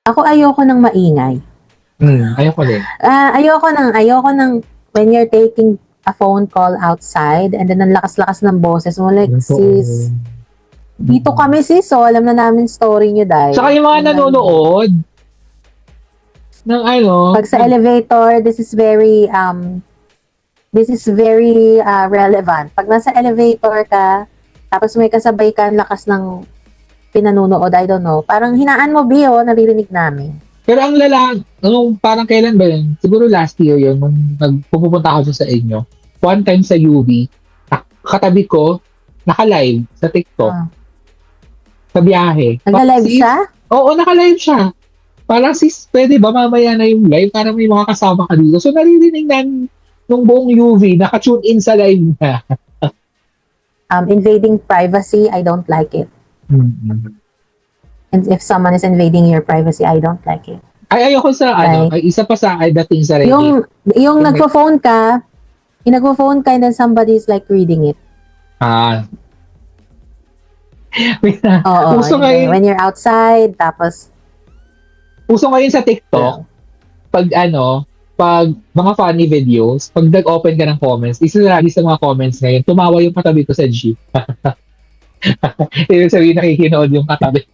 Ako ayoko ng maingay. Ayoko din. Ayoko ng when you're taking a phone call outside and then ang lakas-lakas ng boses mo, like, sis, dito kami sis, so alam na namin story nyo dahil. Saka yung mga nanonood ng Pag sa elevator, this is very relevant. Pag nasa elevator ka, tapos may kasabay ka, ang lakas ng pinanunood, I don't know. Parang hinaan mo, Bio, naririnig namin. Pero ang nung parang kailan ba yun? Siguro last year yun, nung pupunta ako sa inyo. One time sa UV, katabi ko, naka-live sa TikTok. Sa biyahe. Nag-live siya? Oo, naka-live siya. Parang sis, pwede ba mamaya na yung live para may mga kasama ka dito? So naririnig na nung buong UV, naka-tune in sa live na. Invading privacy, I don't like it. And if someone is invading your privacy, I don't like it. Ayoko sa isa pa sa dating sa Reddit. Yung nagpo-phone ka and then somebody is like reading it. Oo, when you're outside, tapos puso ngayon sa TikTok, pag mga funny videos, pag nag-open ka ng comments, isa lagi sa mga comments ngayon, tumawa yung katabi ko sa jeep. Ibig sabihin nakikinood yung katabi.